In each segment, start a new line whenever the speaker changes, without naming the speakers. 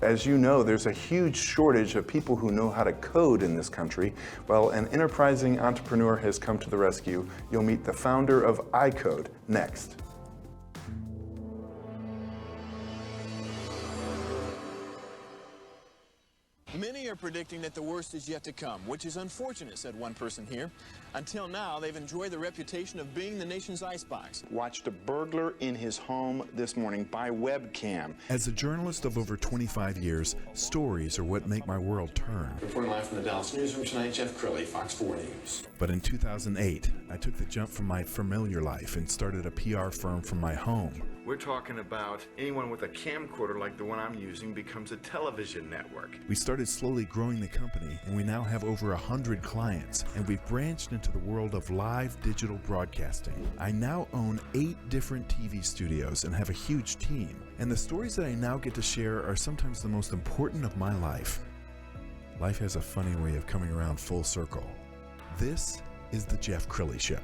As you know, there's a huge shortage of people who know how to code in this country. Well, an enterprising entrepreneur has come to the rescue. You'll meet the founder of iCode next.
Many are predicting that the worst is yet to come, which is unfortunate, said one person here. Until now, they've enjoyed the reputation of being the nation's icebox.
Watched a burglar in his home this morning by webcam.
As a journalist of over 25 years, stories are what make my world turn.
Reporting live from the Dallas newsroom tonight, Jeff Crilley, Fox 4 News.
But in 2008, I took the jump from my familiar life and started a PR firm from my home.
We're talking about anyone with a camcorder like the one I'm using becomes a television network.
We started slowly growing the company, and we now have over 100 clients, and we've branched into the world of live digital broadcasting. I now own 8 different TV studios and have a huge team, and the stories that I now get to share are sometimes the most important of my life. Life has a funny way of coming around full circle. This is The Jeff Crilley Show.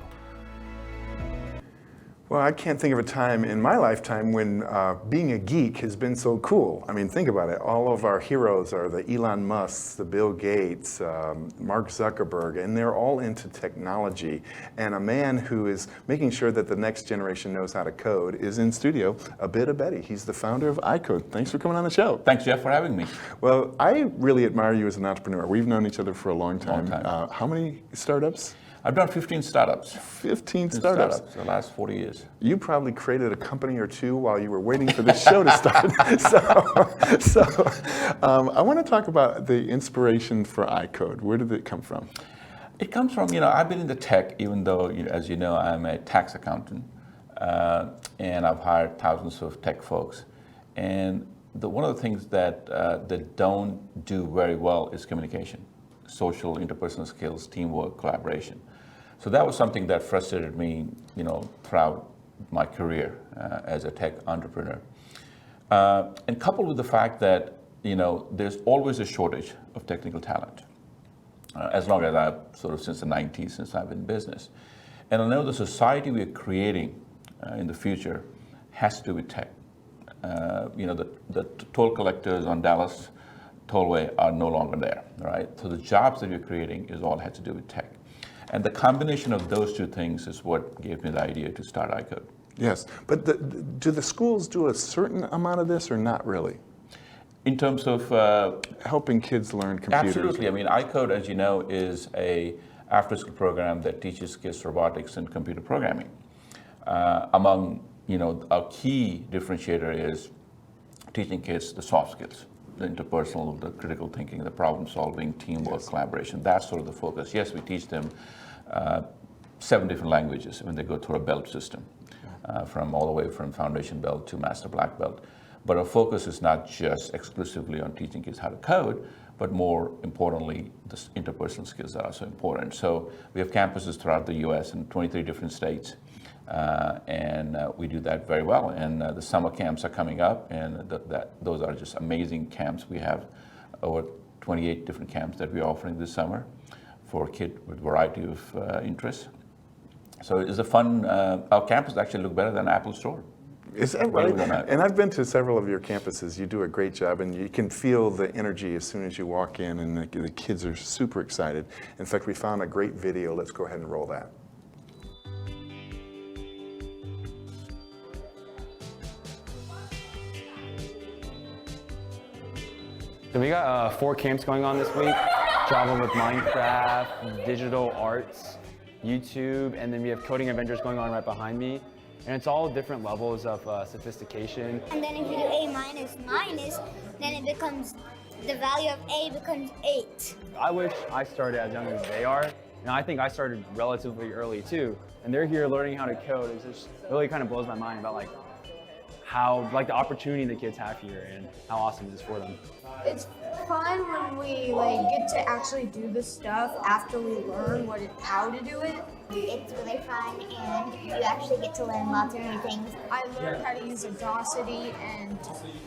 Well, I can't think of a time in my lifetime when being a geek has been so cool. I mean, think about it. All of our heroes are the Elon Musks, the Bill Gates, Mark Zuckerberg, and they're all into technology. And a man who is making sure that the next generation knows how to code is in studio, Abid Abedi. He's the founder of iCode. Thanks for coming on the show.
Thanks, Jeff, for having me.
Well, I really admire you as an entrepreneur. We've known each other for a long time. How many startups?
I've done 15 startups.
15 startups.
The last 40 years.
You probably created a company or two while you were waiting for this show to start. I want to talk about the inspiration for iCode. Where did it come from?
It comes from, I've been in the tech, even though, as you know, I'm a tax accountant, and I've hired thousands of tech folks. And one of the things that they don't do very well is communication, social, interpersonal skills, teamwork, collaboration. So that was something that frustrated me, throughout my career as a tech entrepreneur. And coupled with the fact that, there's always a shortage of technical talent, as long as I've since the 90s, since I've been in business. And I know the society we're creating in the future has to do with tech. The toll collectors on Dallas Tollway are no longer there, right? So the jobs that we're creating all had to do with tech. And the combination of those two things is what gave me the idea to start iCode.
Yes, but do the schools do a certain amount of this or not really?
In terms of
helping kids learn computers?
Absolutely. I mean, iCode, as you know, is a after-school program that teaches kids robotics and computer programming. Among, our key differentiator is teaching kids the soft skills. The interpersonal, the critical thinking, the problem solving, teamwork, collaboration. That's sort of the focus. Yes, we teach them 7 different languages when they go through a belt system, from all the way from foundation belt to master black belt. But our focus is not just exclusively on teaching kids how to code, but more importantly, the interpersonal skills that are so important. So we have campuses throughout the US in 23 different states. And we do that very well. And the summer camps are coming up, and those are just amazing camps. We have over 28 different camps that we're offering this summer for kids with a variety of interests. So it's a fun, our campuses actually look better than Apple Store.
Is that right? And I've been to several of your campuses. You do a great job, and you can feel the energy as soon as you walk in, and the kids are super excited. In fact, we found a great video. Let's go ahead and roll that.
So we got 4 camps going on this week. Java with Minecraft, digital arts, YouTube, and then we have coding adventures going on right behind me. And it's all different levels of sophistication.
And then if you do A minus, then it becomes, the value of A becomes 8.
I wish I started as young as they are. And I think I started relatively early too. And they're here learning how to code. It just really kind of blows my mind about how, the opportunity the kids have here and how awesome it is for them.
It's fun when we get to actually do the stuff after we learn how to do it.
It's really fun, and you actually get to learn lots of new things.
I learned how to use Audacity and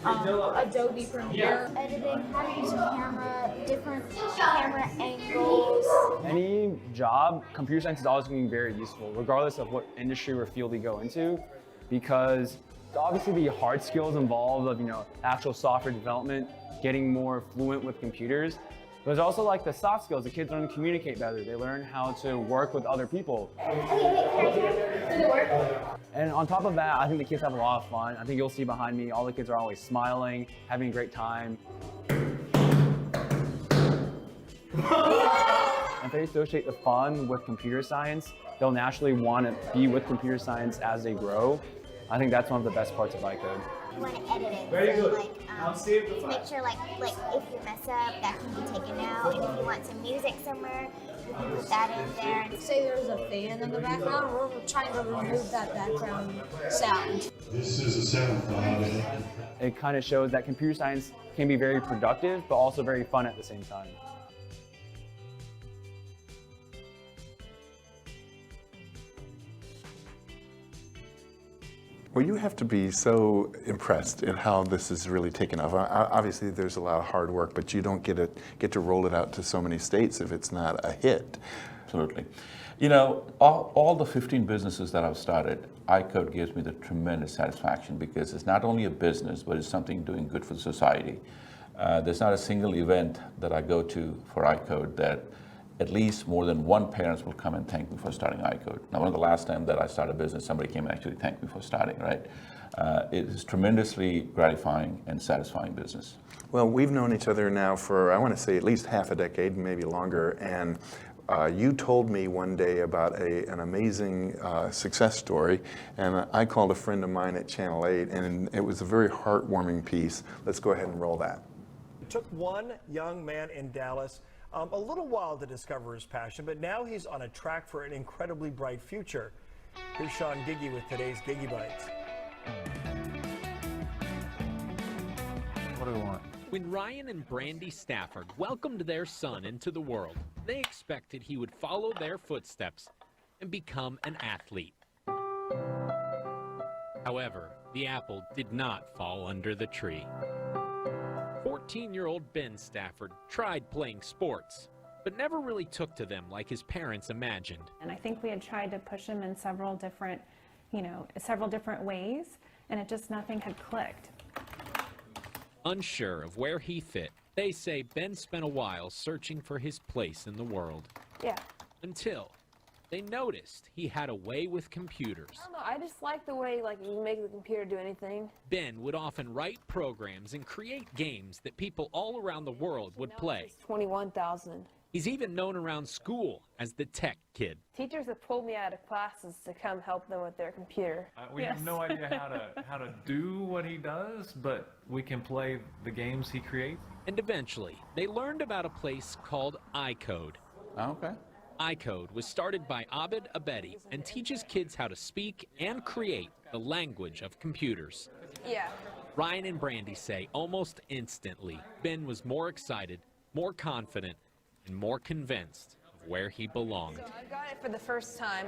Adobe Premiere.
Editing, how to use a camera, different camera angles.
Any job, computer science is always going to be very useful, regardless of what industry or field we go into, because Obviously the hard skills involved of, actual software development, getting more fluent with computers. There's also like the soft skills. The kids learn to communicate better. They learn how to work with other people. And on top of that, I think the kids have a lot of fun. I think you'll see behind me, all the kids are always smiling, having a great time. If they associate the fun with computer science, they'll naturally want to be with computer science as they grow. I think that's one of the best parts of iCode.
You want to edit it.
Very
so,
good. Now save the
to
file.
make sure like if you mess up, that can be taken out. And if you want some music somewhere, you can put that in there. And
Say there's a fan in the background, we're trying to remove that background sound.
This is a sound file.
It kind of shows that computer science can be very productive, but also very fun at the same time.
Well, you have to be so impressed at how this is really taken off. Obviously, there's a lot of hard work, but you don't get to roll it out to so many states if it's not a hit.
Absolutely. All the 15 businesses that I've started, iCode gives me the tremendous satisfaction because it's not only a business, but it's something doing good for society. There's not a single event that I go to for iCode that at least more than one parent will come and thank me for starting iCode. Now, one of the last time that I started a business, somebody came and actually thanked me for starting, right? It is tremendously gratifying and satisfying business.
Well, we've known each other now for, I want to say, at least half a decade, maybe longer, and you told me one day about an amazing success story, and I called a friend of mine at Channel 8, and it was a very heartwarming piece. Let's go ahead and roll that.
It took one young man in Dallas a little while to discover his passion, but now he's on a track for an incredibly bright future. Here's Sean Giggy with today's Giggy Bites.
What do we want?
When Ryan and Brandy Stafford welcomed their son into the world, they expected he would follow their footsteps and become an athlete. However, the apple did not fall under the tree. 14-year-old Ben Stafford tried playing sports, but never really took to them like his parents imagined.
And I think we had tried to push him in several different ways, and nothing had clicked.
Unsure of where he fit, they say Ben spent a while searching for his place in the world.
Yeah.
Until they noticed he had a way with computers.
I don't know, I just like the way you make the computer do anything.
Ben would often write programs and create games that people all around the world would play.
21,000.
He's even known around school as the tech kid.
Teachers have pulled me out of classes to come help them with their computer.
We have no idea how to do what he does, but we can play the games he creates.
And eventually, they learned about a place called iCode.
Okay.
iCode was started by Abid Abedi and teaches kids how to speak and create the language of computers.
Yeah.
Ryan and Brandy say almost instantly, Ben was more excited, more confident, and more convinced of where he belonged.
So I got it for the first time.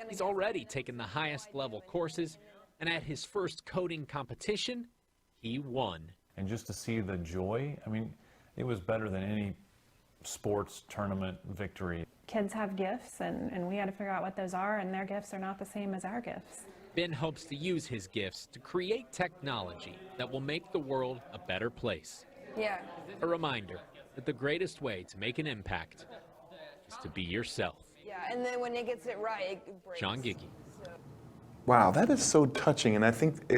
He's already taken the highest level courses, and at his first coding competition, he won.
And just to see the joy, it was better than any sports tournament victory.
Kids have gifts, and we had to figure out what those are, and their gifts are not the same as our gifts.
Ben hopes to use his gifts to create technology that will make the world a better place.
Yeah.
A reminder that the greatest way to make an impact is to be yourself.
Yeah, and then when it gets it right, it breaks.
Sean Giggy.
Wow, that is so touching, and I think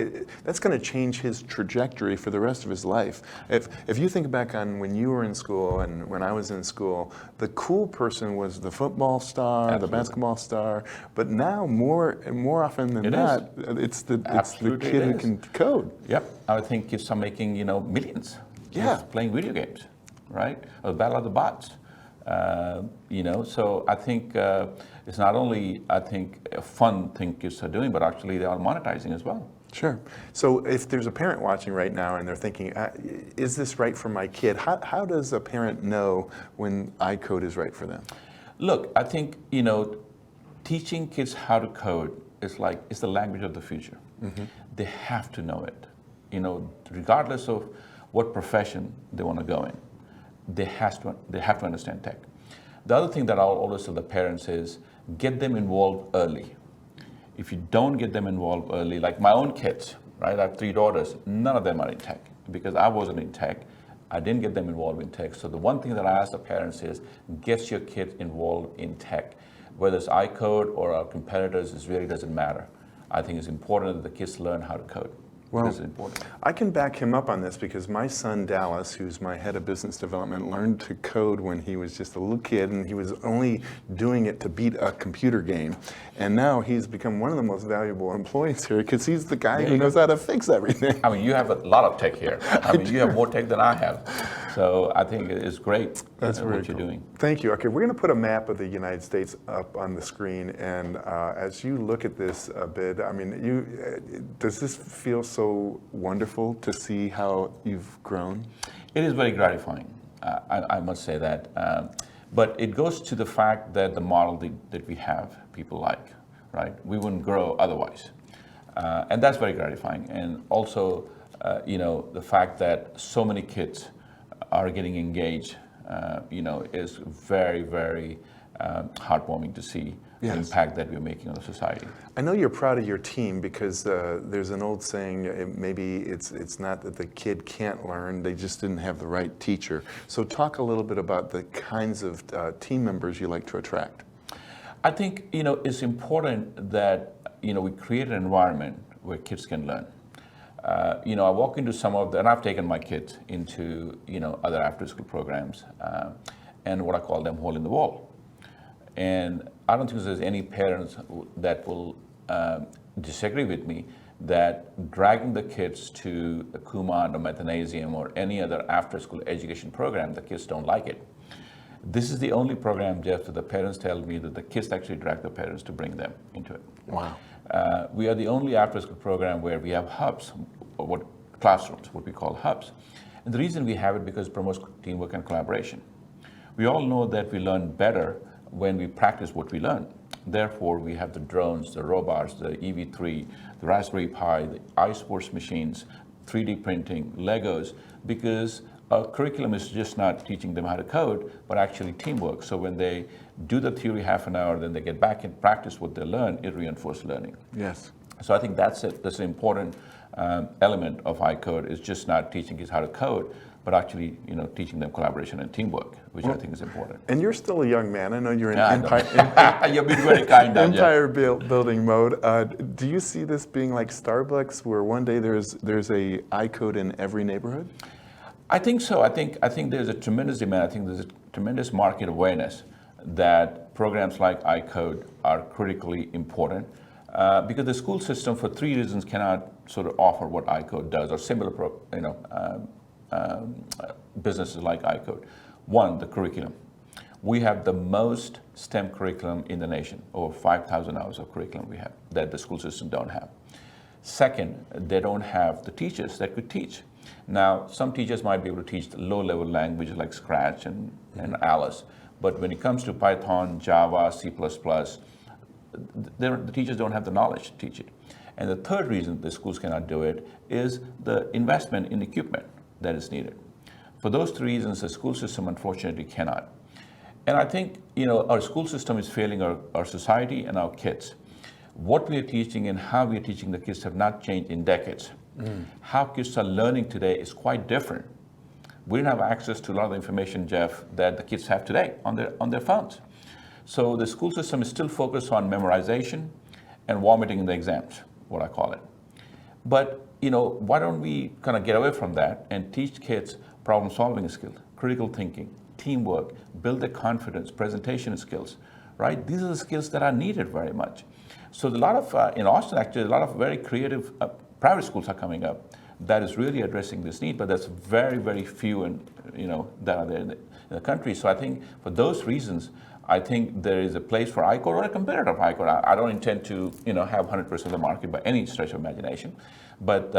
that's going to change his trajectory for the rest of his life. If you think back on when you were in school and when I was in school, the cool person was the football star,
Absolutely.
the basketball star, but now more often than not, it's the kid who can code.
Yep, I think kids are making millions.
Yeah.
Just playing video games, right? Or the battle of the bots. So I think it's not only, a fun thing kids are doing, but actually they are monetizing as well.
Sure. So if there's a parent watching right now and they're thinking, is this right for my kid? How does a parent know when iCode is right for them?
Look, I think, teaching kids how to code is it's the language of the future. Mm-hmm. They have to know it. Regardless of what profession they want to go in. They have to understand tech. The other thing that I'll always tell the parents is get them involved early. If you don't get them involved early, like my own kids, right? I have 3 daughters. None of them are in tech because I wasn't in tech. I didn't get them involved in tech. So the one thing that I ask the parents is, get your kids involved in tech. Whether it's iCode or our competitors, it really doesn't matter. I think it's important that the kids learn how to code.
Well,
this is important.
I can back him up on this because my son Dallas, who's my head of business development, learned to code when he was just a little kid, and he was only doing it to beat a computer game. And now he's become one of the most valuable employees here because he's the guy who knows how to fix everything.
I mean, you have a lot of tech here. I mean, you have more tech than I have. So I think it's great
That's
what
cool.
you're doing.
Thank you. Okay, we're going to put a map of the United States up on the screen, and as you look at this, Abid, I mean, does this feel so wonderful to see how you've grown?
It is very gratifying. I must say that. But it goes to the fact that the model that we have, people like, right? We wouldn't grow otherwise. And that's very gratifying. And also, the fact that so many kids are getting engaged, is very, very heartwarming to see the impact that we're making on the society.
I know you're proud of your team because there's an old saying, maybe it's not that the kid can't learn, they just didn't have the right teacher. So talk a little bit about the kinds of team members you like to attract.
I think, it's important that, we create an environment where kids can learn. I walk into some of the, and I've taken my kids into, other after-school programs, and what I call them hole in the wall. And I don't think there's any parents that will disagree with me that dragging the kids to a Kumon or Methanasium or any other after-school education program, the kids don't like it. This is the only program, Jeff, that the parents tell me that the kids actually drag the parents to bring them into it.
Wow.
We are the only after-school program where we have hubs, or classrooms, what we call hubs. And the reason we have it because it promotes teamwork and collaboration. We all know that we learn better when we practice what we learn. Therefore, we have the drones, the robots, the EV3, the Raspberry Pi, the iSports machines, 3D printing, Legos, because our curriculum is just not teaching them how to code, but actually teamwork. So when they do the theory half an hour, then they get back and practice what they learn, it reinforces learning.
Yes.
So I think that's it. That's an important element of iCode, is just not teaching kids how to code, but actually, teaching them collaboration and teamwork, which I think is important.
And you're still a young man. I know you're in
You've been very kind,
empire building mode. Do you see this being like Starbucks, where one day there's a iCode in every neighborhood?
I think so. I think there's a tremendous demand. I think there's a tremendous market awareness that programs like iCode are critically important, because the school system, for 3 reasons, cannot sort of offer what iCode does, or similar businesses like iCode. One, the curriculum. We have the most STEM curriculum in the nation, over 5,000 hours of curriculum we have that the school system don't have. Second, they don't have the teachers that could teach. Now, some teachers might be able to teach low-level languages like Scratch and Alice, but when it comes to Python, Java, C++, the teachers don't have the knowledge to teach it. And the third reason the schools cannot do it is the investment in equipment that is needed. For those 3 reasons, the school system unfortunately cannot. And I think, our school system is failing our society and our kids. What we are teaching and how we are teaching the kids have not changed in decades. How kids are learning today is quite different. We don't have access to a lot of the information, Jeff, that the kids have today on their phones. So the school system is still focused on memorization and vomiting in the exams, what I call it. But why don't we kind of get away from that and teach kids problem-solving skills, critical thinking, teamwork, build their confidence, presentation skills, right? These are the skills that are needed very much. So a lot of, in Austin actually, a lot of very creative private schools are coming up that is really addressing this need, but that's very, very few that are there in the country. So I think for those reasons, I think there is a place for iCode or a competitor of iCode. I don't intend to, have 100% of the market by any stretch of imagination, but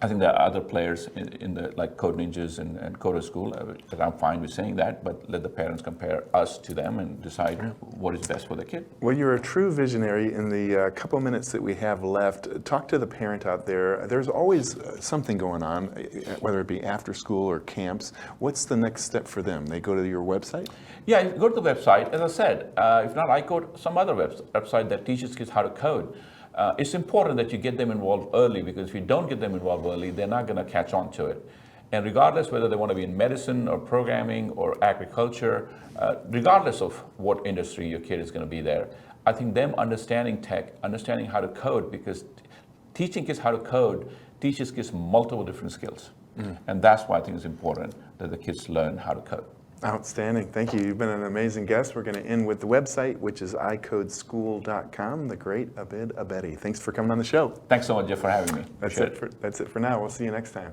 I think there are other players in the like Code Ninjas and Coder School that I'm fine with saying that, but let the parents compare us to them and decide what is best for the kid.
Well, you're a true visionary. In the couple minutes that we have left, talk to the parent out there. There's always something going on, whether it be after school or camps. What's the next step for them? They go to your website?
Yeah, go to the website. As I said, if not iCode, some other website that teaches kids how to code. It's important that you get them involved early, because if you don't get them involved early, they're not going to catch on to it. And regardless whether they want to be in medicine or programming or agriculture, regardless of what industry your kid is going to be there, I think them understanding tech, understanding how to code, because teaching kids how to code teaches kids multiple different skills. And that's why I think it's important that the kids learn how to code.
Outstanding. Thank you. You've been an amazing guest. We're going to end with the website, which is icodeschool.com. The great Abid Abedi. Thanks for coming on the show.
Thanks so much, Jeff, for having me.
That's it for now. We'll see you next time.